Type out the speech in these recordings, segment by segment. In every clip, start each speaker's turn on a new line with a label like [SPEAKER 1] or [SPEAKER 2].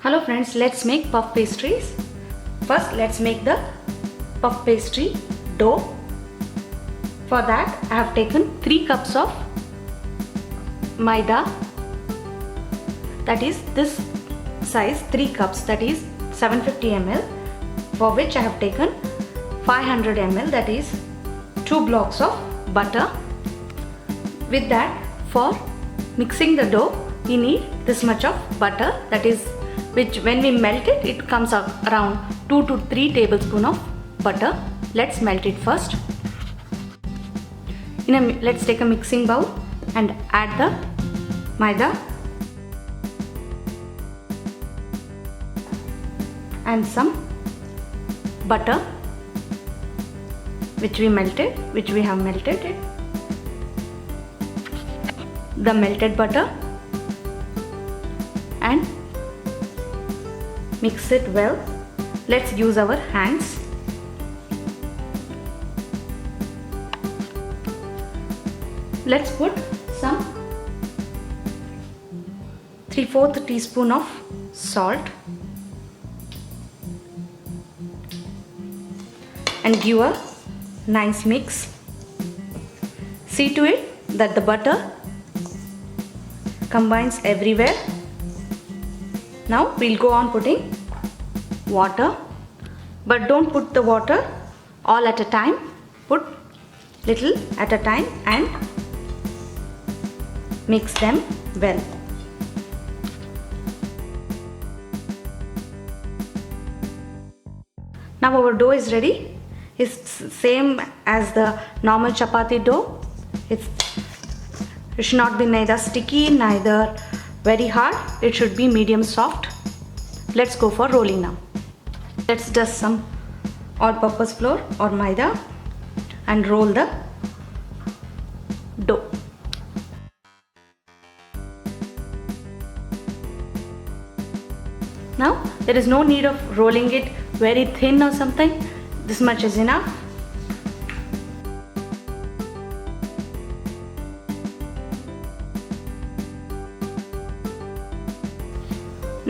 [SPEAKER 1] Hello friends, let's make puff pastries. First let's make the puff pastry dough. For that I have taken 3 cups of maida, that is this size 3 cups, that is 750 ml, for which I have taken 500 ml, that is 2 blocks of butter. With that, for mixing the dough we need this much of butter, that is which when we melt it, it comes up around 2 to 3 tablespoons of butter. Let's melt it first. Let's take a mixing bowl and add the maida and some butter which we have melted it. The melted butter, and mix it well. Let's use our hands. Let's put some 3/4 teaspoon of salt and give a nice mix. See to it that the butter combines everywhere. Now we'll go on putting water, but don't put the water all at a time. Put little at a time and mix them well. Now our dough is ready. It's same as the normal chapati dough. It should not be neither sticky neither very hard. It should be medium soft. Let's go for rolling now. Let's dust some all-purpose flour or maida and roll the dough. Now there is no need of rolling it very thin or something. This much is enough.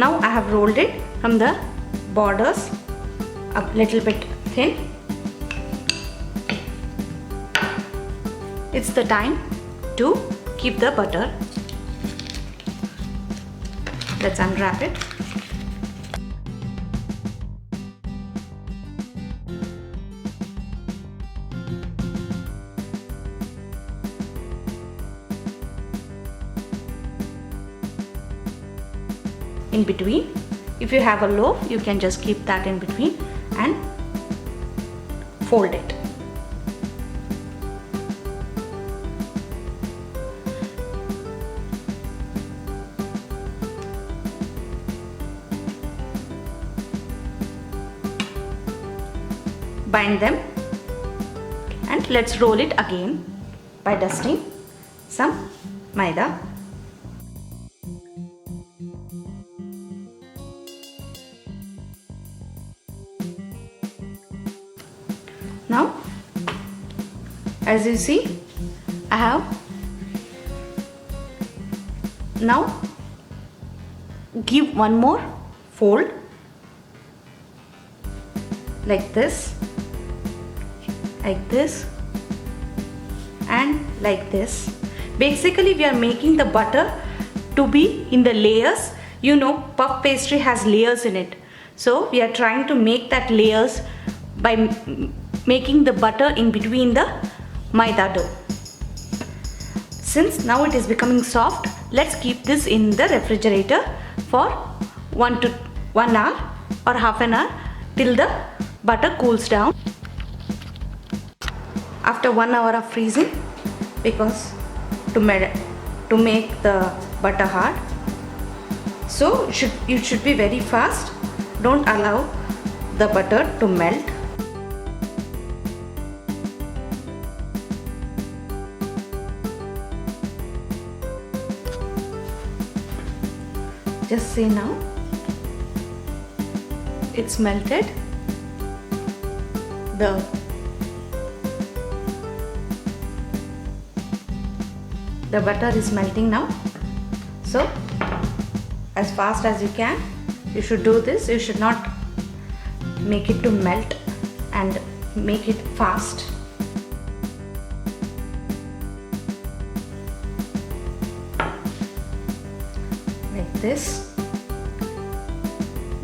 [SPEAKER 1] Now I have rolled it from the borders a little bit thin. It's the time to keep the butter. Let's unwrap it. In between, if you have a loaf, you can just keep that in between and fold it. Bind them and let's roll it again by dusting some maida. Now, as you see, I have now give one more fold like this, and like this. Basically, we are making the butter to be in the layers. You know, puff pastry has layers in it, so we are trying to make that layers by making the butter in between the maida dough. Since now it is becoming soft, let's keep this in the refrigerator for 1 hour or half an hour till the butter cools down. After 1 hour of freezing, because to make the butter hard, so you should be very fast. Don't allow the butter to melt. Just see now, it's melted. The butter is melting now. So as fast as you can, You should do this. You should not make it to melt and make it fast. Like this.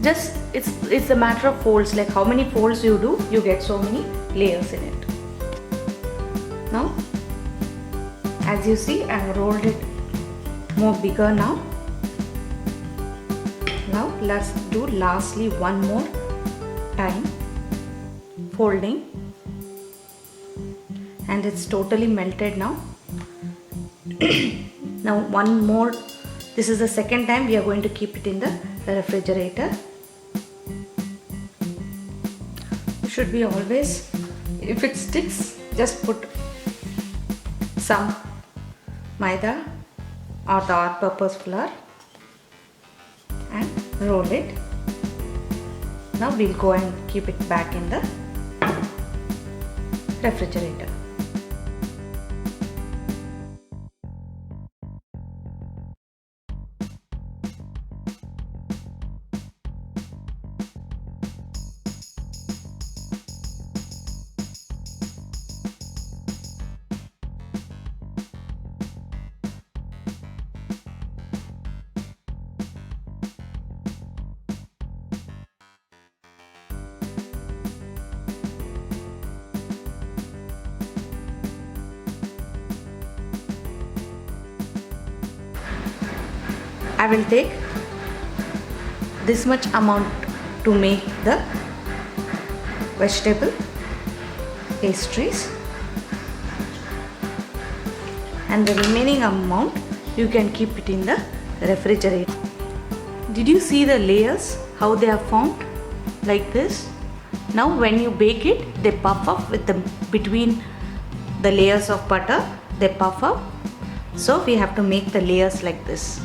[SPEAKER 1] Just it's a matter of folds, like how many folds you do, you get so many layers in it. Now, as you see, I have rolled it more bigger now. Now let's do lastly one more time folding, and it's totally melted now. Now one more. This is the second time we are going to keep it in the refrigerator. You should be always, if it sticks, just put some maida or the all-purpose flour and roll it. Now we'll go and keep it back in the refrigerator. I will take this much amount to make the vegetable pastries, and the remaining amount you can keep it in the refrigerator. Did you see the layers, how they are formed? Like this. Now when you bake it, they puff up with the between the layers of butter, they puff up. So we have to make the layers like this.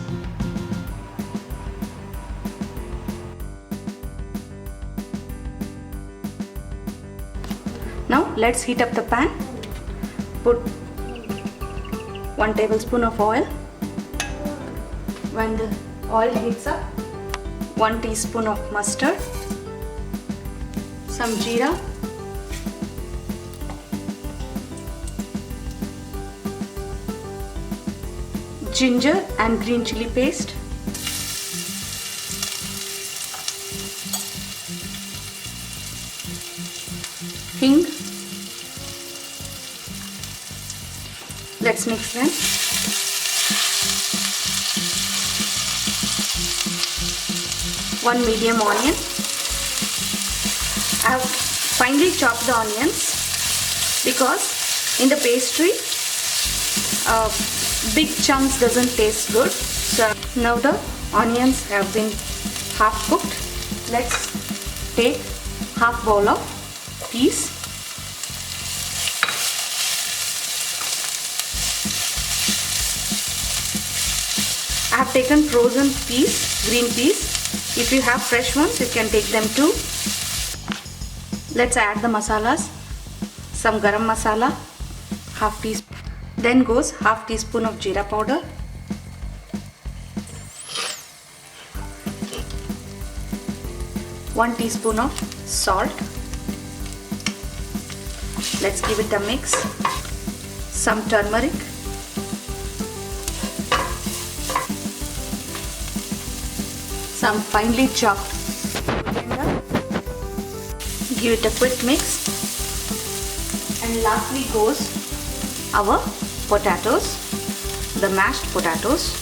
[SPEAKER 1] Now let's heat up the pan. Put 1 tablespoon of oil. When the oil heats up, 1 teaspoon of mustard, some jeera, ginger and green chili paste, hing. Let's mix them. One medium onion. I have finely chopped the onions because in the pastry big chunks doesn't taste good. So now the onions have been half cooked. Let's take half bowl of peas. I have taken frozen peas, green peas. If you have fresh ones, you can take them too. Let's add the masalas. Some garam masala, half teaspoon. Then goes half teaspoon of jeera powder. One teaspoon of salt. Let's give it a mix. Some turmeric. Some finely chopped coriander. Give it a quick mix. And lastly goes our potatoes, the mashed potatoes.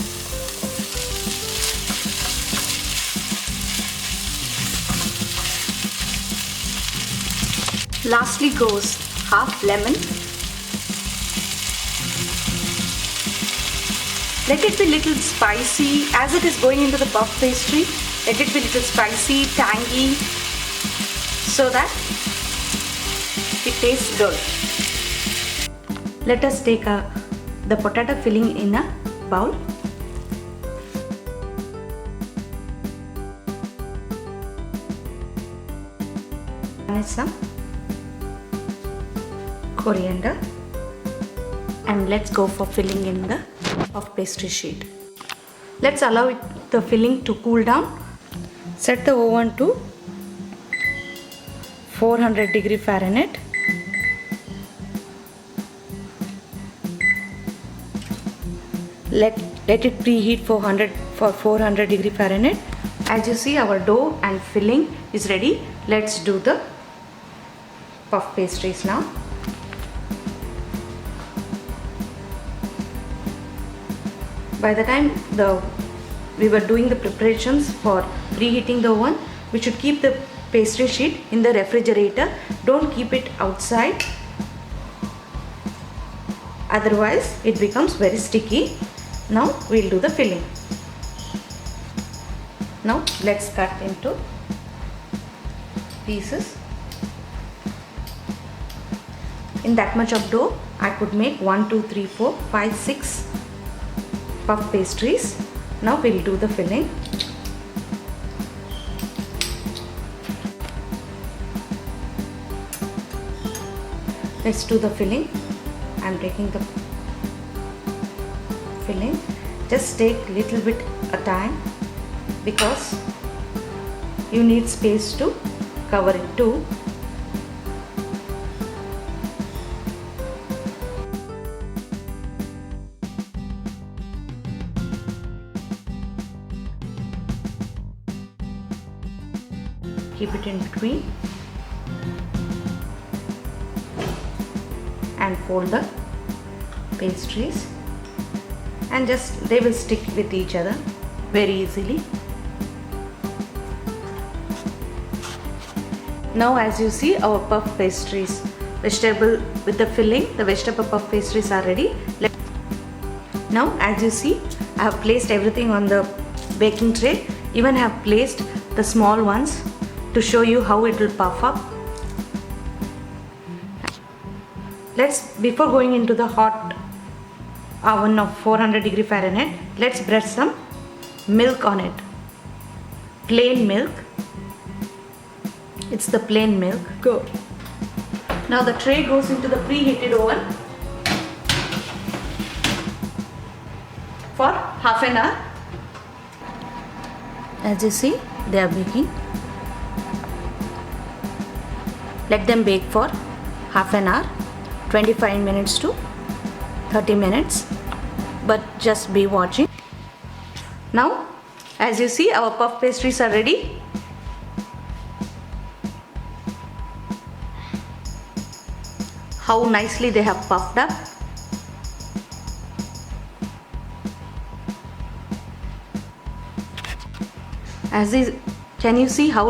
[SPEAKER 1] Lastly goes half lemon. Let it be little spicy as it is going into the puff pastry. Let it be little spicy, tangy, so that it tastes good. Let us take the potato filling in a bowl. And some coriander, and let's go for filling in the puff pastry sheet. Let's allow the filling to cool down. Set the oven to 400 degree Fahrenheit. Let it preheat for 400 degree Fahrenheit. As you see, our dough and filling is ready. Let's do the puff pastries now. By the time we were doing the preparations for preheating the oven, we should keep the pastry sheet in the refrigerator. Don't keep it outside, otherwise it becomes very sticky. Now we'll do the filling. Now let's cut into pieces. In that much of dough, I could make 1, 2, 3, 4, 5, 6 puff pastries. Now we'll do the filling. Let's do the filling. I'm taking the filling. Just take little bit a time because you need space to cover it too. Keep it in between and fold the pastries, and just they will stick with each other very easily. Now as you see, our puff pastries, vegetable with the filling, the vegetable puff pastries are ready. Now as you see, I have placed everything on the baking tray. Even have placed the small ones to show you how it will puff up. Before going into the hot oven of 400 degree Fahrenheit, let's brush some milk on it. Plain milk. It's the plain milk. Go. Now the tray goes into the preheated oven for half an hour. As you see, they are baking. Let them bake for half an hour, 25 minutes to 30 minutes, but just be watching. Now as you see, our puff pastries are ready. How nicely they have puffed up. Can you see how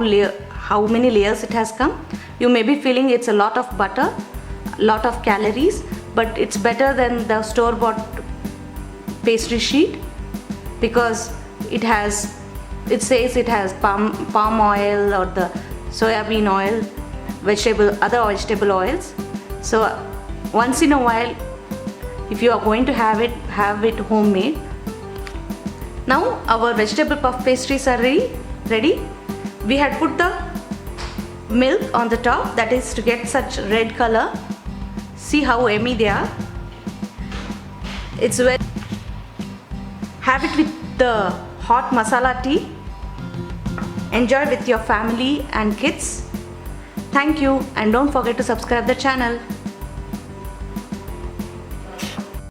[SPEAKER 1] many layers it has come? You may be feeling it's a lot of butter, lot of calories, but it's better than the store-bought pastry sheet because it says it has palm oil or the soybean oil, other vegetable oils. So once in a while, if you are going to have it homemade. Now our vegetable puff pastries are ready. We had put the milk on the top, that is to get such red color. See how yummy they are. Have it with the hot masala tea. Enjoy with your family and kids. Thank you, and don't forget to subscribe the channel.